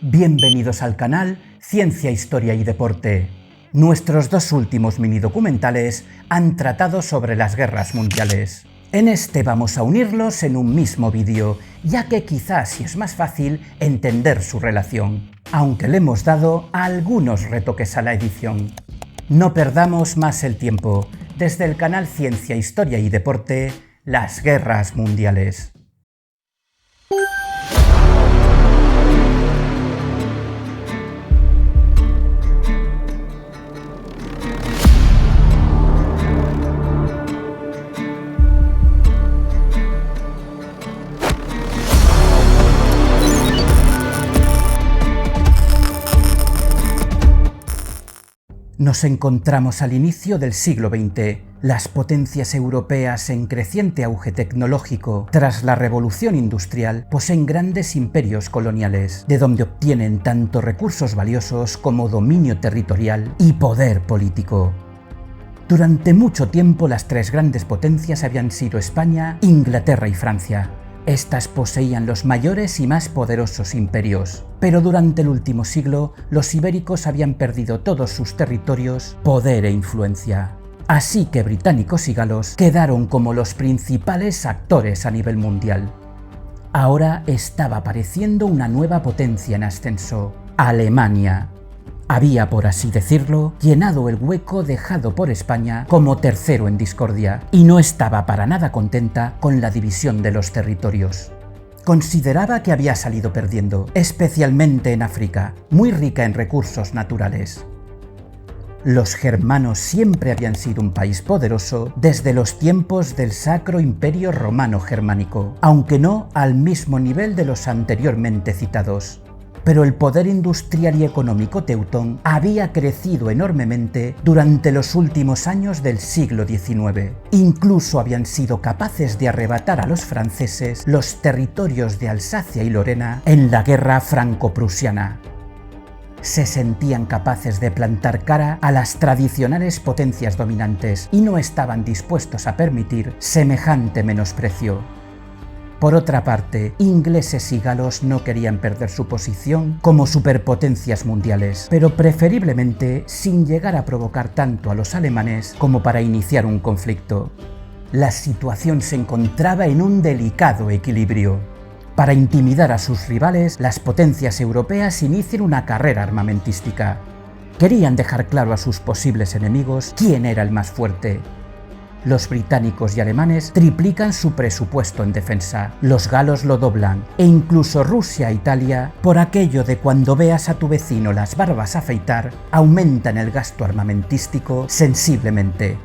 Bienvenidos al canal Ciencia, Historia y Deporte. Nuestros dos últimos mini documentales han tratado sobre las guerras mundiales. En este vamos a unirlos en un mismo vídeo, ya que quizás es más fácil entender su relación, aunque le hemos dado algunos retoques a la edición. No perdamos más el tiempo. Desde el canal Ciencia, Historia y Deporte, las guerras mundiales. Nos encontramos al inicio del siglo XX. Las potencias europeas en creciente auge tecnológico tras la revolución industrial poseen grandes imperios coloniales, de donde obtienen tanto recursos valiosos como dominio territorial y poder político. Durante mucho tiempo las tres grandes potencias habían sido España, Inglaterra y Francia. Estas poseían los mayores y más poderosos imperios, pero durante el último siglo los ibéricos habían perdido todos sus territorios, poder e influencia. Así que británicos y galos quedaron como los principales actores a nivel mundial. Ahora estaba apareciendo una nueva potencia en ascenso, Alemania. Había, por así decirlo, llenado el hueco dejado por España como tercero en discordia, y no estaba para nada contenta con la división de los territorios. Consideraba que había salido perdiendo, especialmente en África, muy rica en recursos naturales. Los germanos siempre habían sido un país poderoso desde los tiempos del Sacro Imperio Romano Germánico, aunque no al mismo nivel de los anteriormente citados. Pero el poder industrial y económico teutón había crecido enormemente durante los últimos años del siglo XIX. Incluso habían sido capaces de arrebatar a los franceses los territorios de Alsacia y Lorena en la guerra franco-prusiana. Se sentían capaces de plantar cara a las tradicionales potencias dominantes y no estaban dispuestos a permitir semejante menosprecio. Por otra parte, ingleses y galos no querían perder su posición como superpotencias mundiales, pero preferiblemente sin llegar a provocar tanto a los alemanes como para iniciar un conflicto. La situación se encontraba en un delicado equilibrio. Para intimidar a sus rivales, las potencias europeas inician una carrera armamentística. Querían dejar claro a sus posibles enemigos quién era el más fuerte. Los británicos y alemanes triplican su presupuesto en defensa, los galos lo doblan, e incluso Rusia e Italia, por aquello de cuando veas a tu vecino las barbas afeitar, aumentan el gasto armamentístico sensiblemente.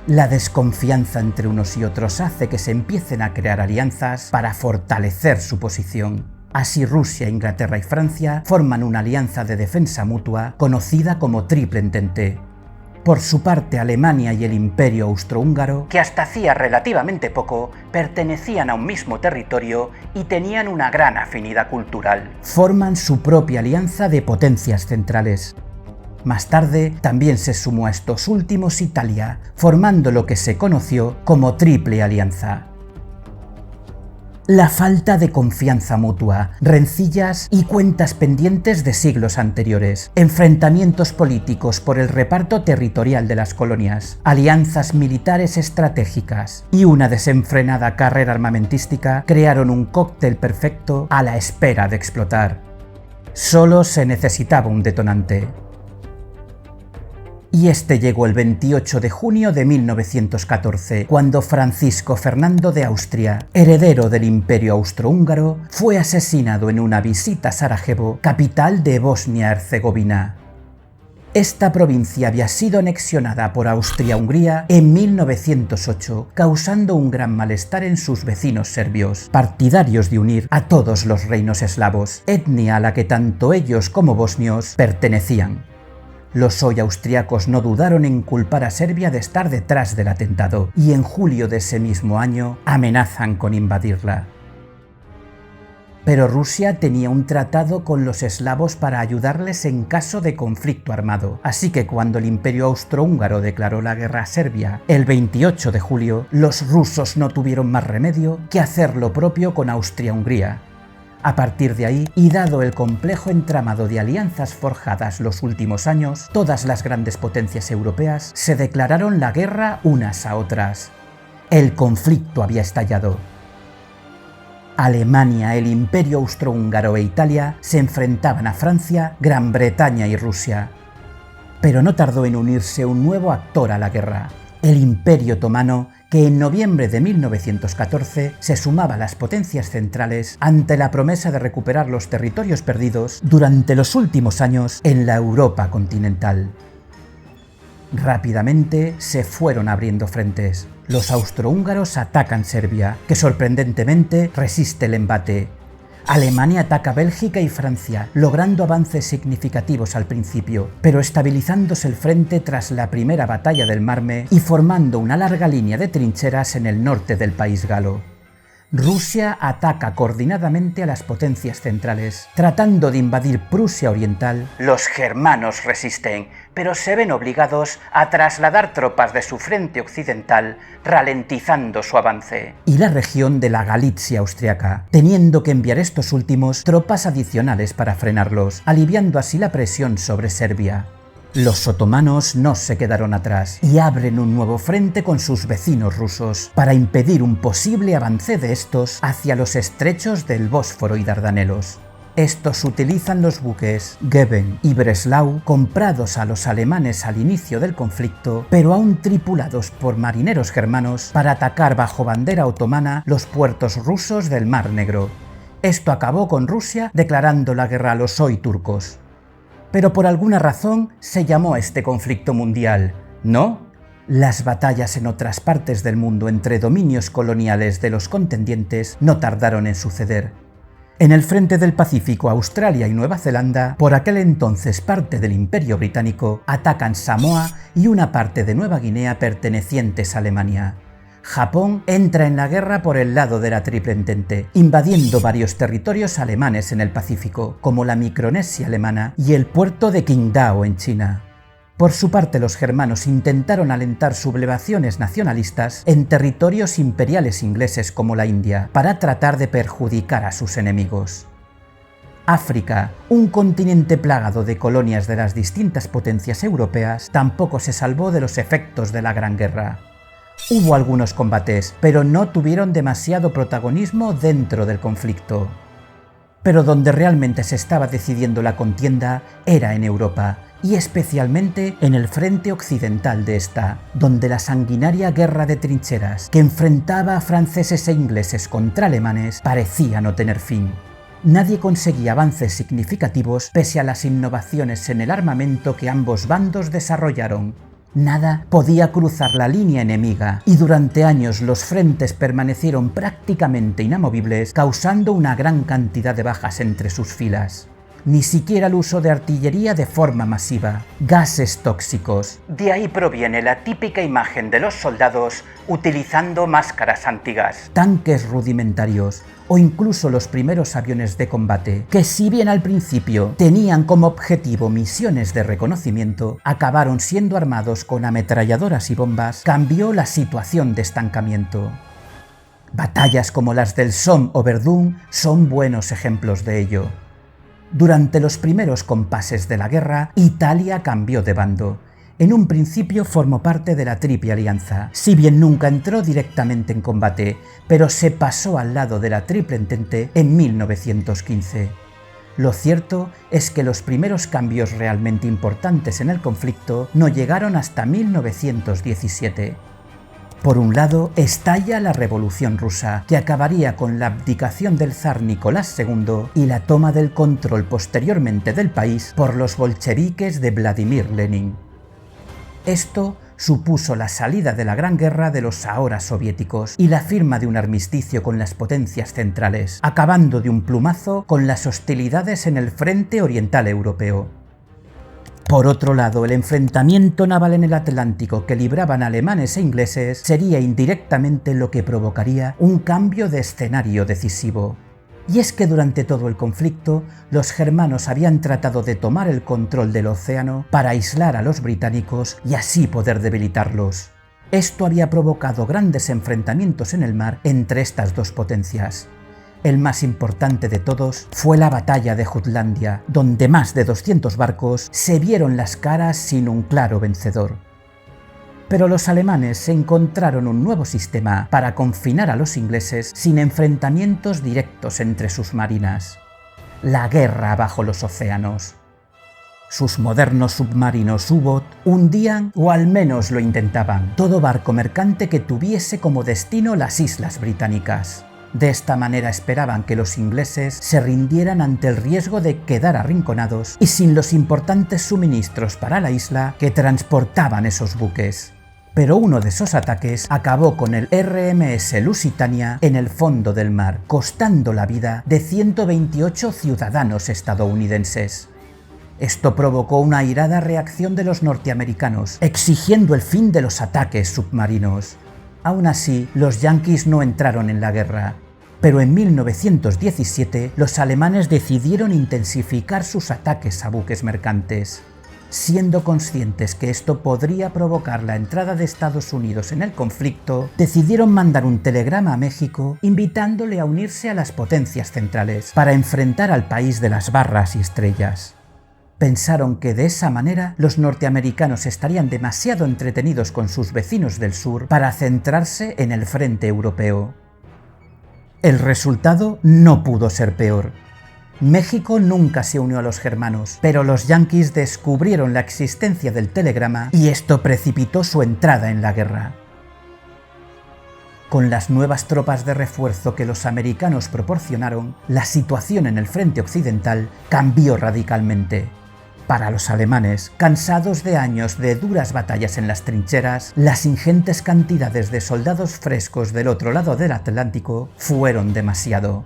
La desconfianza entre unos y otros hace que se empiecen a crear alianzas para fortalecer su posición. Así Rusia, Inglaterra y Francia forman una alianza de defensa mutua conocida como Triple Entente. Por su parte, Alemania y el Imperio Austrohúngaro, que hasta hacía relativamente poco, pertenecían a un mismo territorio y tenían una gran afinidad cultural. Forman su propia alianza de potencias centrales. Más tarde, también se sumó a estos últimos Italia, formando lo que se conoció como Triple Alianza. La falta de confianza mutua, rencillas y cuentas pendientes de siglos anteriores, enfrentamientos políticos por el reparto territorial de las colonias, alianzas militares estratégicas y una desenfrenada carrera armamentística crearon un cóctel perfecto a la espera de explotar. Solo se necesitaba un detonante. Y este llegó el 28 de junio de 1914, cuando Francisco Fernando de Austria, heredero del Imperio Austrohúngaro, fue asesinado en una visita a Sarajevo, capital de Bosnia-Herzegovina. Esta provincia había sido anexionada por Austria-Hungría en 1908, causando un gran malestar en sus vecinos serbios, partidarios de unir a todos los reinos eslavos, etnia a la que tanto ellos como bosnios pertenecían. Los hoy austriacos no dudaron en culpar a Serbia de estar detrás del atentado, y en julio de ese mismo año amenazan con invadirla. Pero Rusia tenía un tratado con los eslavos para ayudarles en caso de conflicto armado, así que cuando el Imperio Austrohúngaro declaró la guerra a Serbia el 28 de julio, los rusos no tuvieron más remedio que hacer lo propio con Austria-Hungría. A partir de ahí, y dado el complejo entramado de alianzas forjadas los últimos años, todas las grandes potencias europeas se declararon la guerra unas a otras. El conflicto había estallado. Alemania, el Imperio Austrohúngaro e Italia se enfrentaban a Francia, Gran Bretaña y Rusia. Pero no tardó en unirse un nuevo actor a la guerra, el Imperio Otomano, que en noviembre de 1914 se sumaba a las potencias centrales ante la promesa de recuperar los territorios perdidos durante los últimos años en la Europa continental. Rápidamente se fueron abriendo frentes. Los austrohúngaros atacan Serbia, que sorprendentemente resiste el embate. Alemania ataca Bélgica y Francia, logrando avances significativos al principio, pero estabilizándose el frente tras la primera batalla del Marne y formando una larga línea de trincheras en el norte del país galo. Rusia ataca coordinadamente a las potencias centrales, tratando de invadir Prusia Oriental. Los germanos resisten, pero se ven obligados a trasladar tropas de su frente occidental, ralentizando su avance. Y la región de la Galitzia austriaca, teniendo que enviar estos últimos tropas adicionales para frenarlos, aliviando así la presión sobre Serbia. Los otomanos no se quedaron atrás y abren un nuevo frente con sus vecinos rusos para impedir un posible avance de estos hacia los estrechos del Bósforo y Dardanelos. Estos utilizan los buques Geben y Breslau, comprados a los alemanes al inicio del conflicto, pero aún tripulados por marineros germanos, para atacar bajo bandera otomana los puertos rusos del Mar Negro. Esto acabó con Rusia declarando la guerra a los hoy turcos. Pero por alguna razón se llamó este conflicto mundial, ¿no? Las batallas en otras partes del mundo entre dominios coloniales de los contendientes no tardaron en suceder. En el frente del Pacífico, Australia y Nueva Zelanda, por aquel entonces parte del Imperio Británico, atacan Samoa y una parte de Nueva Guinea pertenecientes a Alemania. Japón entra en la guerra por el lado de la Triple Entente, invadiendo varios territorios alemanes en el Pacífico, como la Micronesia alemana y el puerto de Qingdao en China. Por su parte, los germanos intentaron alentar sublevaciones nacionalistas en territorios imperiales ingleses como la India, para tratar de perjudicar a sus enemigos. África, un continente plagado de colonias de las distintas potencias europeas, tampoco se salvó de los efectos de la Gran Guerra. Hubo algunos combates, pero no tuvieron demasiado protagonismo dentro del conflicto. Pero donde realmente se estaba decidiendo la contienda era en Europa, y especialmente en el frente occidental de esta, donde la sanguinaria guerra de trincheras que enfrentaba a franceses e ingleses contra alemanes parecía no tener fin. Nadie conseguía avances significativos pese a las innovaciones en el armamento que ambos bandos desarrollaron. Nada podía cruzar la línea enemiga y durante años los frentes permanecieron prácticamente inamovibles, causando una gran cantidad de bajas entre sus filas. Ni siquiera el uso de artillería de forma masiva, gases tóxicos. De ahí proviene la típica imagen de los soldados utilizando máscaras antigas, tanques rudimentarios o incluso los primeros aviones de combate, que si bien al principio tenían como objetivo misiones de reconocimiento, acabaron siendo armados con ametralladoras y bombas, cambió la situación de estancamiento. Batallas como las del Somme o Verdún son buenos ejemplos de ello. Durante los primeros compases de la guerra, Italia cambió de bando. En un principio formó parte de la Triple Alianza, si bien nunca entró directamente en combate, pero se pasó al lado de la Triple Entente en 1915. Lo cierto es que los primeros cambios realmente importantes en el conflicto no llegaron hasta 1917. Por un lado, estalla la Revolución Rusa, que acabaría con la abdicación del zar Nicolás II y la toma del control posteriormente del país por los bolcheviques de Vladimir Lenin. Esto supuso la salida de la Gran Guerra de los ahora soviéticos y la firma de un armisticio con las potencias centrales, acabando de un plumazo con las hostilidades en el frente oriental europeo. Por otro lado, el enfrentamiento naval en el Atlántico que libraban alemanes e ingleses sería indirectamente lo que provocaría un cambio de escenario decisivo. Y es que durante todo el conflicto, los germanos habían tratado de tomar el control del océano para aislar a los británicos y así poder debilitarlos. Esto había provocado grandes enfrentamientos en el mar entre estas dos potencias. El más importante de todos fue la batalla de Jutlandia, donde más de 200 barcos se vieron las caras sin un claro vencedor. Pero los alemanes encontraron un nuevo sistema para confinar a los ingleses sin enfrentamientos directos entre sus marinas: la guerra bajo los océanos. Sus modernos submarinos U-Boot hundían, o al menos lo intentaban, todo barco mercante que tuviese como destino las Islas Británicas. De esta manera esperaban que los ingleses se rindieran ante el riesgo de quedar arrinconados y sin los importantes suministros para la isla que transportaban esos buques. Pero uno de esos ataques acabó con el RMS Lusitania en el fondo del mar, costando la vida de 128 ciudadanos estadounidenses. Esto provocó una airada reacción de los norteamericanos, exigiendo el fin de los ataques submarinos. Aún así, los yanquis no entraron en la guerra, pero en 1917 los alemanes decidieron intensificar sus ataques a buques mercantes. Siendo conscientes que esto podría provocar la entrada de Estados Unidos en el conflicto, decidieron mandar un telegrama a México invitándole a unirse a las potencias centrales para enfrentar al país de las barras y estrellas. Pensaron que de esa manera los norteamericanos estarían demasiado entretenidos con sus vecinos del sur para centrarse en el frente europeo. El resultado no pudo ser peor. México nunca se unió a los germanos, pero los yanquis descubrieron la existencia del telegrama y esto precipitó su entrada en la guerra. Con las nuevas tropas de refuerzo que los americanos proporcionaron, la situación en el frente occidental cambió radicalmente. Para los alemanes, cansados de años de duras batallas en las trincheras, las ingentes cantidades de soldados frescos del otro lado del Atlántico fueron demasiado.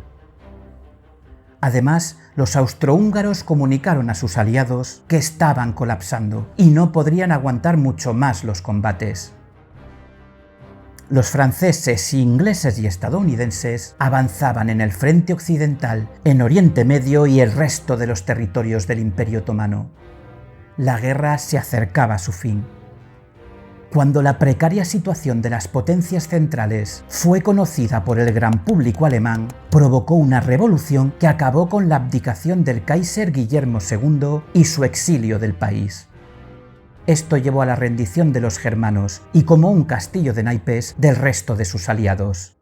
Además, los austrohúngaros comunicaron a sus aliados que estaban colapsando y no podrían aguantar mucho más los combates. Los franceses, ingleses y estadounidenses avanzaban en el frente occidental, en Oriente Medio y el resto de los territorios del Imperio Otomano. La guerra se acercaba a su fin. Cuando la precaria situación de las potencias centrales fue conocida por el gran público alemán, provocó una revolución que acabó con la abdicación del Kaiser Guillermo II y su exilio del país. Esto llevó a la rendición de los germanos y, como un castillo de naipes, del resto de sus aliados.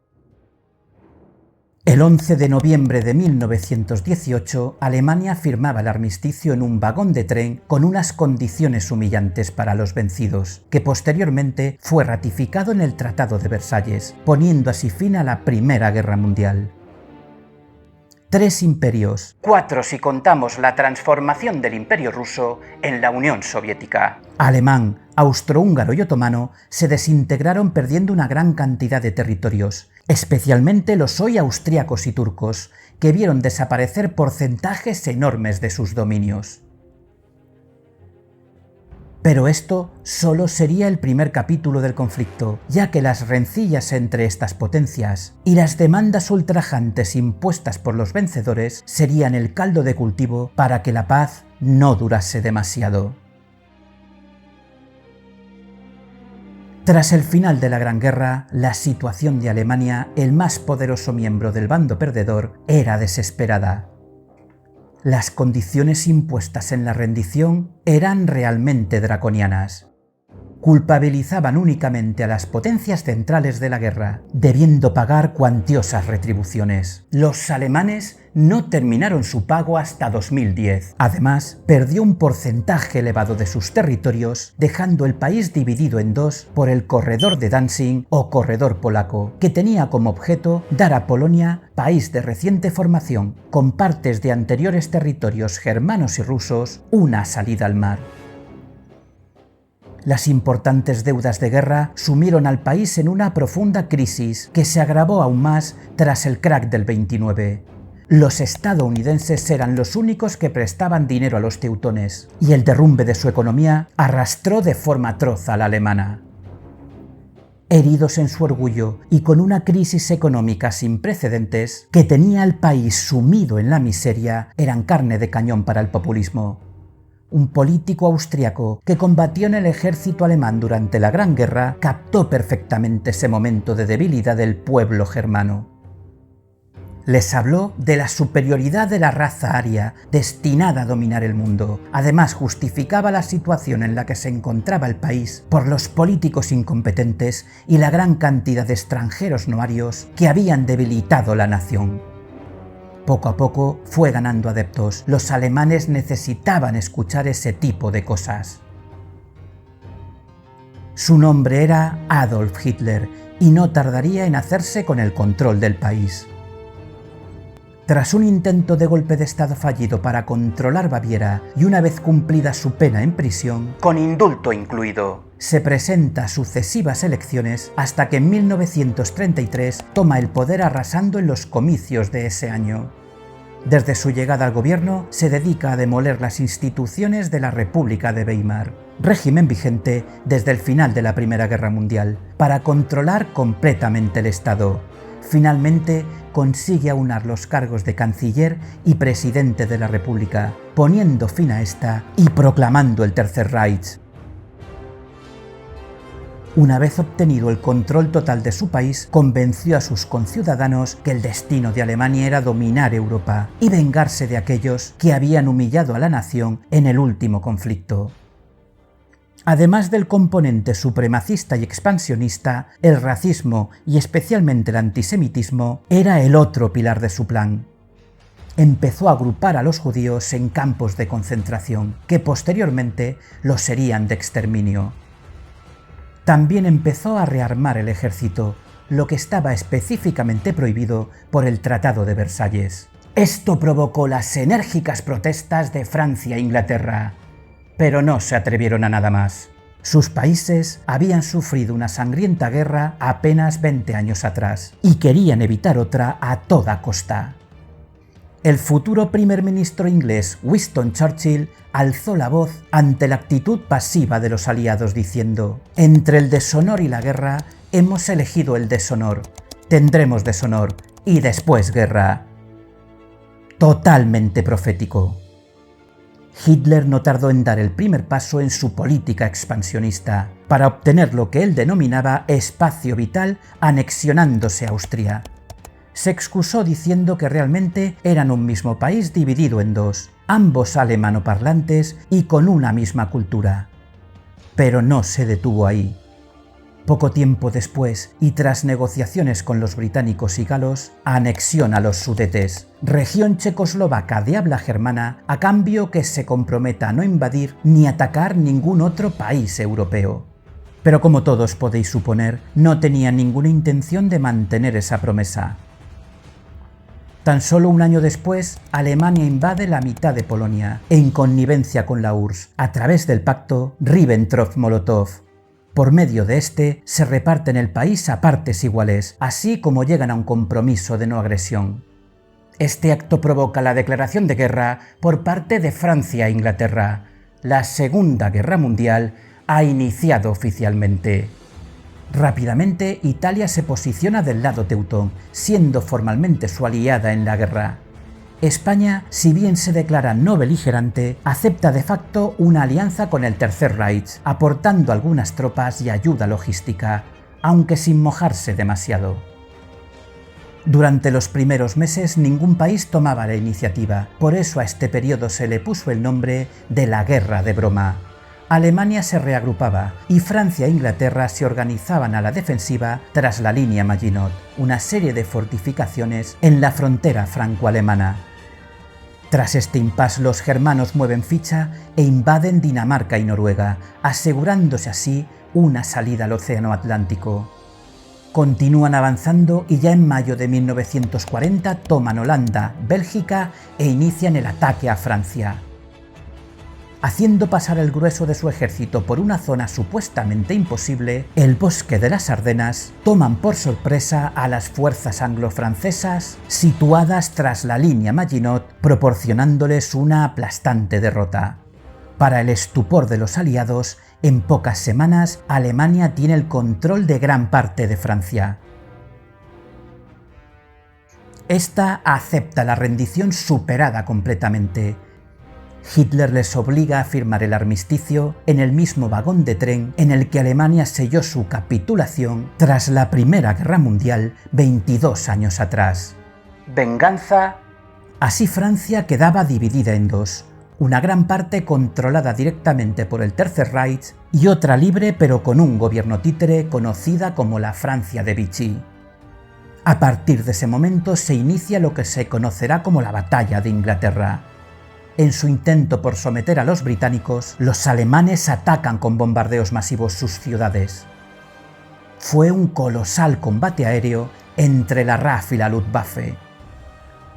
El 11 de noviembre de 1918, Alemania firmaba el armisticio en un vagón de tren con unas condiciones humillantes para los vencidos, que posteriormente fue ratificado en el Tratado de Versalles, poniendo así fin a la Primera Guerra Mundial. 3 imperios, 4 si contamos la transformación del Imperio ruso en la Unión Soviética, alemán, austrohúngaro y otomano, se desintegraron perdiendo una gran cantidad de territorios, especialmente los hoy austríacos y turcos, que vieron desaparecer porcentajes enormes de sus dominios. Pero esto solo sería el primer capítulo del conflicto, ya que las rencillas entre estas potencias y las demandas ultrajantes impuestas por los vencedores serían el caldo de cultivo para que la paz no durase demasiado. Tras el final de la Gran Guerra, la situación de Alemania, el más poderoso miembro del bando perdedor, era desesperada. Las condiciones impuestas en la rendición eran realmente draconianas. Culpabilizaban únicamente a las potencias centrales de la guerra, debiendo pagar cuantiosas retribuciones. Los alemanes no terminaron su pago hasta 2010. Además, perdió un porcentaje elevado de sus territorios, dejando el país dividido en dos por el Corredor de Danzig o Corredor Polaco, que tenía como objeto dar a Polonia, país de reciente formación, con partes de anteriores territorios germanos y rusos, una salida al mar. Las importantes deudas de guerra sumieron al país en una profunda crisis que se agravó aún más tras el crack del 29. Los estadounidenses eran los únicos que prestaban dinero a los teutones, y el derrumbe de su economía arrastró de forma atroz a la alemana. Heridos en su orgullo y con una crisis económica sin precedentes que tenía al país sumido en la miseria, eran carne de cañón para el populismo. Un político austriaco que combatió en el ejército alemán durante la Gran Guerra captó perfectamente ese momento de debilidad del pueblo germano. Les habló de la superioridad de la raza aria, destinada a dominar el mundo. Además, justificaba la situación en la que se encontraba el país por los políticos incompetentes y la gran cantidad de extranjeros no arios que habían debilitado la nación. Poco a poco fue ganando adeptos. Los alemanes necesitaban escuchar ese tipo de cosas. Su nombre era Adolf Hitler y no tardaría en hacerse con el control del país. Tras un intento de golpe de estado fallido para controlar Baviera y una vez cumplida su pena en prisión, con indulto incluido, se presenta a sucesivas elecciones hasta que en 1933 toma el poder arrasando en los comicios de ese año. Desde su llegada al gobierno se dedica a demoler las instituciones de la República de Weimar, régimen vigente desde el final de la Primera Guerra Mundial, para controlar completamente el Estado. Finalmente consigue aunar los cargos de canciller y presidente de la República, poniendo fin a esta y proclamando el Tercer Reich. Una vez obtenido el control total de su país, convenció a sus conciudadanos que el destino de Alemania era dominar Europa y vengarse de aquellos que habían humillado a la nación en el último conflicto. Además del componente supremacista y expansionista, el racismo y especialmente el antisemitismo era el otro pilar de su plan. Empezó a agrupar a los judíos en campos de concentración, que posteriormente los serían de exterminio. También empezó a rearmar el ejército, lo que estaba específicamente prohibido por el Tratado de Versalles. Esto provocó las enérgicas protestas de Francia e Inglaterra, pero no se atrevieron a nada más. Sus países habían sufrido una sangrienta guerra apenas 20 años atrás y querían evitar otra a toda costa. El futuro primer ministro inglés Winston Churchill alzó la voz ante la actitud pasiva de los aliados diciendo: «Entre el deshonor y la guerra hemos elegido el deshonor, tendremos deshonor y después guerra». Totalmente profético. Hitler no tardó en dar el primer paso en su política expansionista, para obtener lo que él denominaba espacio vital anexionándose a Austria. Se excusó diciendo que realmente eran un mismo país dividido en dos, ambos alemanoparlantes y con una misma cultura. Pero no se detuvo ahí. Poco tiempo después, y tras negociaciones con los británicos y galos, anexiona a los Sudetes, región checoslovaca de habla germana, a cambio que se comprometa a no invadir ni atacar ningún otro país europeo. Pero como todos podéis suponer, no tenía ninguna intención de mantener esa promesa. Tan solo un año después, Alemania invade la mitad de Polonia, en connivencia con la URSS, a través del pacto Ribbentrop-Molotov. Por medio de este, se reparten el país a partes iguales, así como llegan a un compromiso de no agresión. Este acto provoca la declaración de guerra por parte de Francia e Inglaterra. La Segunda Guerra Mundial ha iniciado oficialmente. Rápidamente, Italia se posiciona del lado teutón, siendo formalmente su aliada en la guerra. España, si bien se declara no beligerante, acepta de facto una alianza con el Tercer Reich, aportando algunas tropas y ayuda logística, aunque sin mojarse demasiado. Durante los primeros meses ningún país tomaba la iniciativa, por eso a este periodo se le puso el nombre de la Guerra de Broma. Alemania se reagrupaba y Francia e Inglaterra se organizaban a la defensiva tras la línea Maginot, una serie de fortificaciones en la frontera franco-alemana. Tras este impasse, los germanos mueven ficha e invaden Dinamarca y Noruega, asegurándose así una salida al Océano Atlántico. Continúan avanzando y ya en mayo de 1940 toman Holanda, Bélgica e inician el ataque a Francia. Haciendo pasar el grueso de su ejército por una zona supuestamente imposible, el bosque de las Ardenas, toman por sorpresa a las fuerzas anglo-francesas situadas tras la línea Maginot, proporcionándoles una aplastante derrota. Para el estupor de los aliados, en pocas semanas Alemania tiene el control de gran parte de Francia. Esta acepta la rendición superada completamente. Hitler les obliga a firmar el armisticio en el mismo vagón de tren en el que Alemania selló su capitulación tras la Primera Guerra Mundial 22 años atrás. venganza. Así Francia quedaba dividida en dos, una gran parte controlada directamente por el Tercer Reich y otra libre pero con un gobierno títere conocida como la Francia de Vichy. A partir de ese momento se inicia lo que se conocerá como la Batalla de Inglaterra. En su intento por someter a los británicos, los alemanes atacan con bombardeos masivos sus ciudades. Fue un colosal combate aéreo entre la RAF y la Luftwaffe.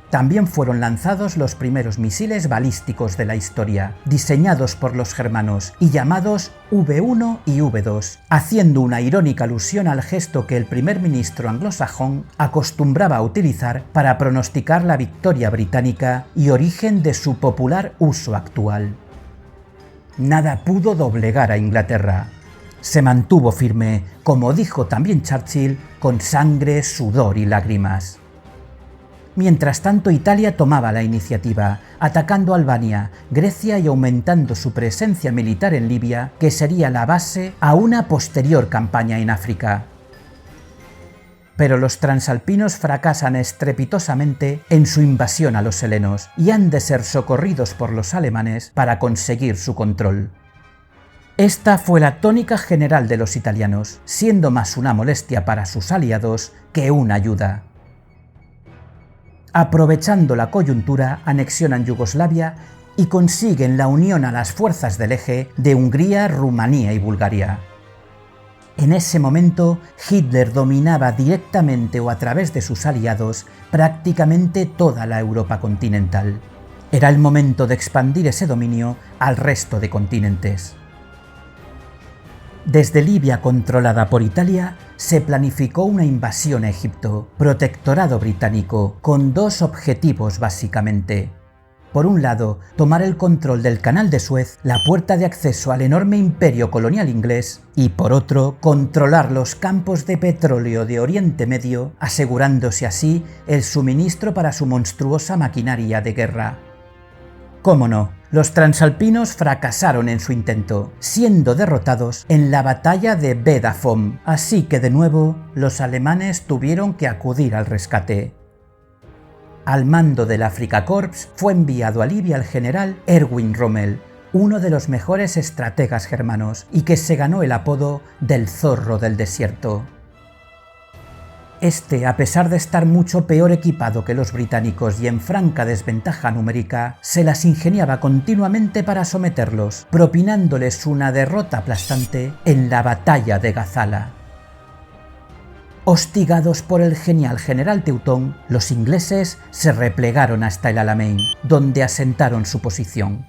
También fueron lanzados los primeros misiles balísticos de la historia, diseñados por los germanos y llamados V1 y V2, haciendo una irónica alusión al gesto que el primer ministro anglosajón acostumbraba a utilizar para pronosticar la victoria británica y origen de su popular uso actual. Nada pudo doblegar a Inglaterra. Se mantuvo firme, como dijo también Churchill, con sangre, sudor y lágrimas. Mientras tanto, Italia tomaba la iniciativa, atacando Albania, Grecia y aumentando su presencia militar en Libia, que sería la base a una posterior campaña en África. Pero los transalpinos fracasan estrepitosamente en su invasión a los helenos y han de ser socorridos por los alemanes para conseguir su control. Esta fue la tónica general de los italianos, siendo más una molestia para sus aliados que una ayuda. Aprovechando la coyuntura, anexionan Yugoslavia y consiguen la unión a las fuerzas del eje de Hungría, Rumanía y Bulgaria. En ese momento, Hitler dominaba directamente o a través de sus aliados prácticamente toda la Europa continental. Era el momento de expandir ese dominio al resto de continentes. Desde Libia, controlada por Italia, se planificó una invasión a Egipto, protectorado británico, con dos objetivos básicamente. Por un lado, tomar el control del Canal de Suez, la puerta de acceso al enorme imperio colonial inglés, y por otro, controlar los campos de petróleo de Oriente Medio, asegurándose así el suministro para su monstruosa maquinaria de guerra. ¿Cómo no? Los transalpinos fracasaron en su intento, siendo derrotados en la batalla de Bedafom, así que de nuevo los alemanes tuvieron que acudir al rescate. Al mando del Afrika Korps fue enviado a Libia el general Erwin Rommel, uno de los mejores estrategas germanos y que se ganó el apodo del Zorro del Desierto. Este, a pesar de estar mucho peor equipado que los británicos y en franca desventaja numérica, se las ingeniaba continuamente para someterlos, propinándoles una derrota aplastante en la batalla de Gazala. Hostigados por el genial general Teutón, los ingleses se replegaron hasta el Alamein, donde asentaron su posición.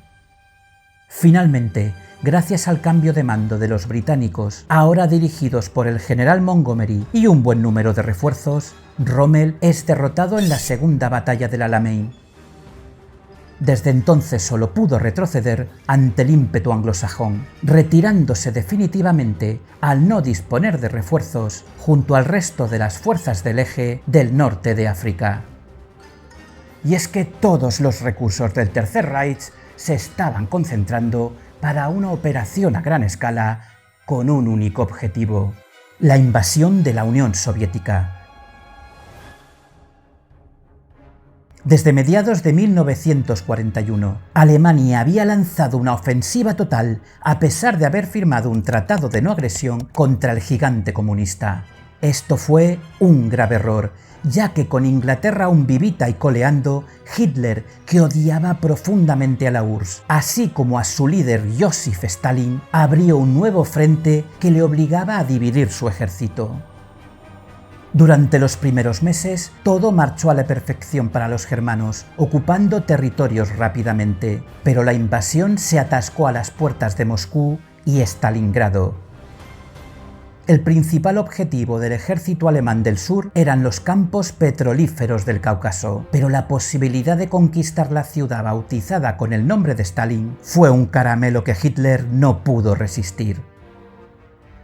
Finalmente, gracias al cambio de mando de los británicos, ahora dirigidos por el general Montgomery y un buen número de refuerzos, Rommel es derrotado en la segunda batalla del Alamein. Desde entonces solo pudo retroceder ante el ímpetu anglosajón, retirándose definitivamente al no disponer de refuerzos junto al resto de las fuerzas del eje del norte de África. Y es que todos los recursos del Tercer Reich se estaban concentrando para una operación a gran escala con un único objetivo: la invasión de la Unión Soviética. Desde mediados de 1941, Alemania había lanzado una ofensiva total a pesar de haber firmado un tratado de no agresión contra el gigante comunista. Esto fue un grave error, ya que con Inglaterra aún vivita y coleando, Hitler, que odiaba profundamente a la URSS, así como a su líder Joseph Stalin, abrió un nuevo frente que le obligaba a dividir su ejército. Durante los primeros meses, todo marchó a la perfección para los germanos, ocupando territorios rápidamente, pero la invasión se atascó a las puertas de Moscú y Stalingrado. El principal objetivo del ejército alemán del sur eran los campos petrolíferos del Cáucaso, pero la posibilidad de conquistar la ciudad bautizada con el nombre de Stalin fue un caramelo que Hitler no pudo resistir.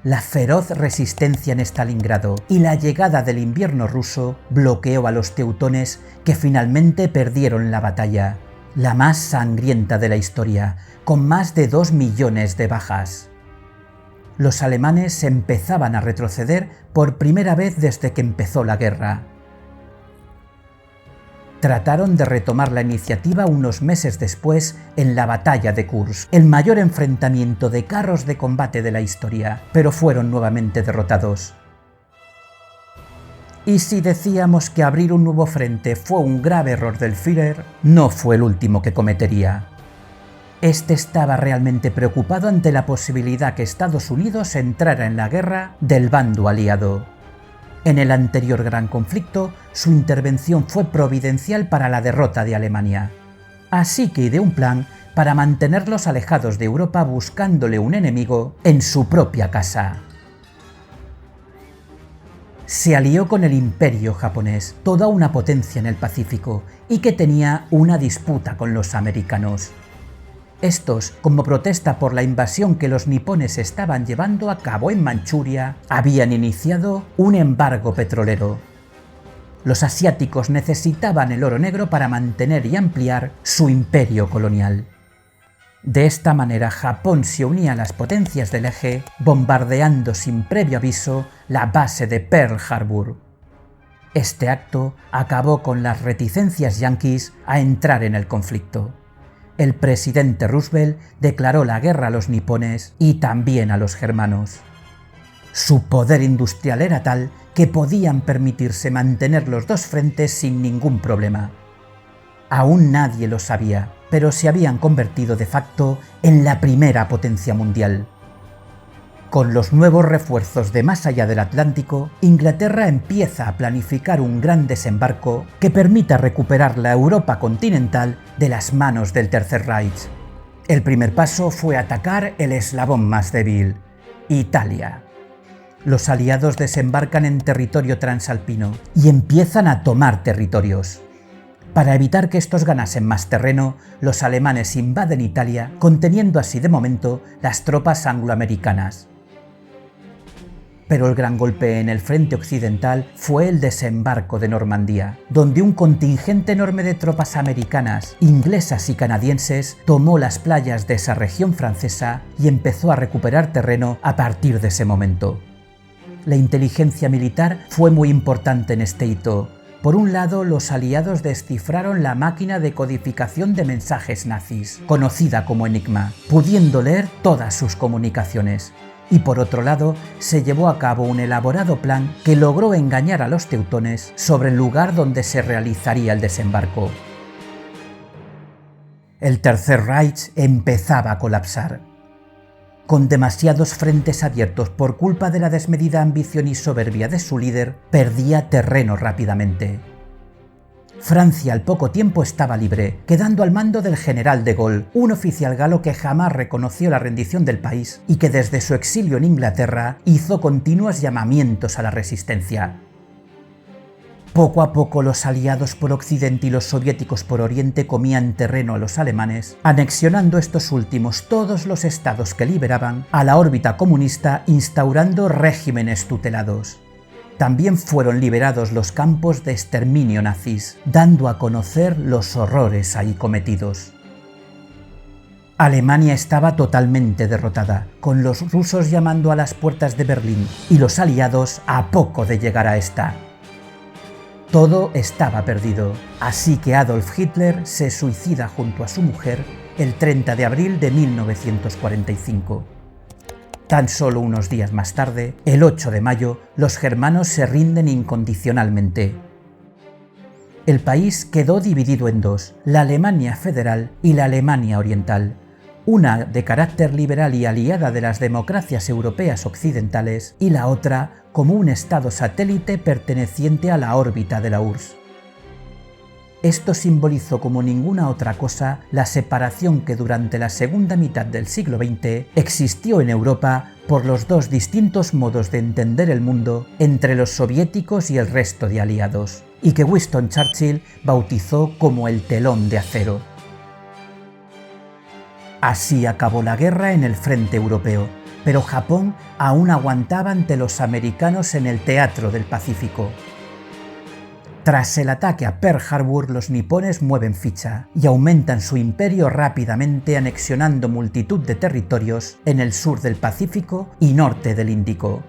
La feroz resistencia en Stalingrado y la llegada del invierno ruso bloqueó a los teutones, que finalmente perdieron la batalla, la más sangrienta de la historia, con más de 2 millones de bajas. Los alemanes empezaban a retroceder por primera vez desde que empezó la guerra. Trataron de retomar la iniciativa unos meses después en la batalla de Kursk, el mayor enfrentamiento de carros de combate de la historia, pero fueron nuevamente derrotados. Y si decíamos que abrir un nuevo frente fue un grave error del Führer, no fue el último que cometería. Este estaba realmente preocupado ante la posibilidad que Estados Unidos entrara en la guerra del bando aliado. En el anterior gran conflicto, su intervención fue providencial para la derrota de Alemania. Así que ideó un plan para mantenerlos alejados de Europa buscándole un enemigo en su propia casa. Se alió con el Imperio japonés, toda una potencia en el Pacífico, y que tenía una disputa con los americanos. Estos, como protesta por la invasión que los nipones estaban llevando a cabo en Manchuria, habían iniciado un embargo petrolero. Los asiáticos necesitaban el oro negro para mantener y ampliar su imperio colonial. De esta manera, Japón se unía a las potencias del eje, bombardeando sin previo aviso la base de Pearl Harbor. Este acto acabó con las reticencias yanquis a entrar en el conflicto. El presidente Roosevelt declaró la guerra a los nipones y también a los germanos. Su poder industrial era tal que podían permitirse mantener los dos frentes sin ningún problema. Aún nadie lo sabía, pero se habían convertido de facto en la primera potencia mundial. Con los nuevos refuerzos de más allá del Atlántico, Inglaterra empieza a planificar un gran desembarco que permita recuperar la Europa continental de las manos del Tercer Reich. El primer paso fue atacar el eslabón más débil, Italia. Los aliados desembarcan en territorio transalpino y empiezan a tomar territorios. Para evitar que estos ganasen más terreno, los alemanes invaden Italia, conteniendo así de momento las tropas angloamericanas. Pero el gran golpe en el frente occidental fue el desembarco de Normandía, donde un contingente enorme de tropas americanas, inglesas y canadienses tomó las playas de esa región francesa y empezó a recuperar terreno a partir de ese momento. La inteligencia militar fue muy importante en este hito. Por un lado, los aliados descifraron la máquina de codificación de mensajes nazis, conocida como Enigma, pudiendo leer todas sus comunicaciones. Y por otro lado, se llevó a cabo un elaborado plan que logró engañar a los teutones sobre el lugar donde se realizaría el desembarco. El Tercer Reich empezaba a colapsar. Con demasiados frentes abiertos por culpa de la desmedida ambición y soberbia de su líder, perdía terreno rápidamente. Francia al poco tiempo estaba libre, quedando al mando del general de Gaulle, un oficial galo que jamás reconoció la rendición del país y que desde su exilio en Inglaterra hizo continuos llamamientos a la resistencia. Poco a poco los aliados por Occidente y los soviéticos por Oriente comían terreno a los alemanes, anexionando estos últimos todos los estados que liberaban a la órbita comunista, instaurando regímenes tutelados. También fueron liberados los campos de exterminio nazis, dando a conocer los horrores ahí cometidos. Alemania estaba totalmente derrotada, con los rusos llamando a las puertas de Berlín y los aliados a poco de llegar a esta. Todo estaba perdido, así que Adolf Hitler se suicida junto a su mujer el 30 de abril de 1945. Tan solo unos días más tarde, el 8 de mayo, los germanos se rinden incondicionalmente. El país quedó dividido en dos, la Alemania Federal y la Alemania Oriental, una de carácter liberal y aliada de las democracias europeas occidentales y la otra como un estado satélite perteneciente a la órbita de la URSS. Esto simbolizó como ninguna otra cosa la separación que durante la segunda mitad del siglo XX existió en Europa por los dos distintos modos de entender el mundo entre los soviéticos y el resto de aliados, y que Winston Churchill bautizó como el telón de acero. Así acabó la guerra en el frente europeo, pero Japón aún aguantaba ante los americanos en el teatro del Pacífico. Tras el ataque a Pearl Harbor, los nipones mueven ficha y aumentan su imperio rápidamente, anexionando multitud de territorios en el sur del Pacífico y norte del Índico.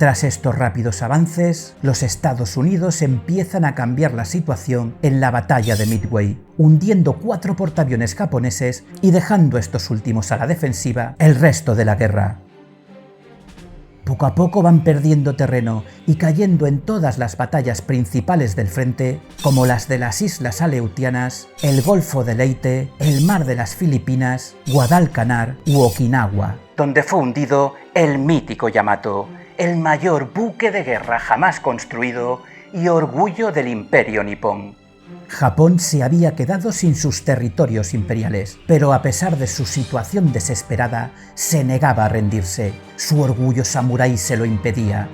Tras estos rápidos avances, los Estados Unidos empiezan a cambiar la situación en la batalla de Midway, hundiendo 4 portaaviones japoneses y dejando estos últimos a la defensiva el resto de la guerra. Poco a poco van perdiendo terreno y cayendo en todas las batallas principales del frente, como las de las Islas Aleutianas, el Golfo de Leyte, el Mar de las Filipinas, Guadalcanar u Okinawa, donde fue hundido el mítico Yamato, el mayor buque de guerra jamás construido y orgullo del Imperio nipón. Japón se había quedado sin sus territorios imperiales, pero a pesar de su situación desesperada, se negaba a rendirse. Su orgullo samurái se lo impedía.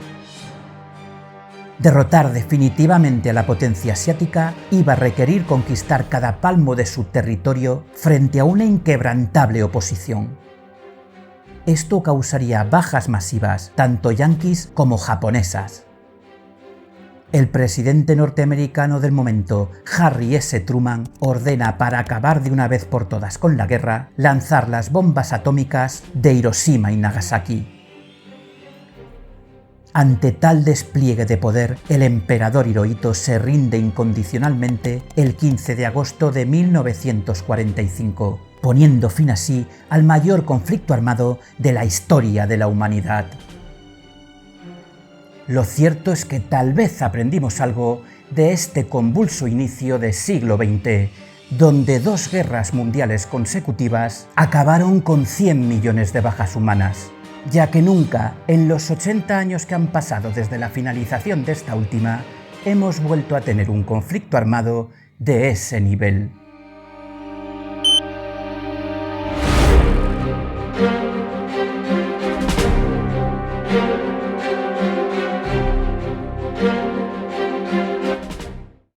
Derrotar definitivamente a la potencia asiática iba a requerir conquistar cada palmo de su territorio frente a una inquebrantable oposición. Esto causaría bajas masivas, tanto yanquis como japonesas. El presidente norteamericano del momento, Harry S. Truman, ordena, para acabar de una vez por todas con la guerra, lanzar las bombas atómicas de Hiroshima y Nagasaki. Ante tal despliegue de poder, el emperador Hirohito se rinde incondicionalmente el 15 de agosto de 1945, poniendo fin así al mayor conflicto armado de la historia de la humanidad. Lo cierto es que tal vez aprendimos algo de este convulso inicio del siglo XX, donde 2 guerras mundiales consecutivas acabaron con 100 millones de bajas humanas, ya que nunca, en los 80 años que han pasado desde la finalización de esta última, hemos vuelto a tener un conflicto armado de ese nivel.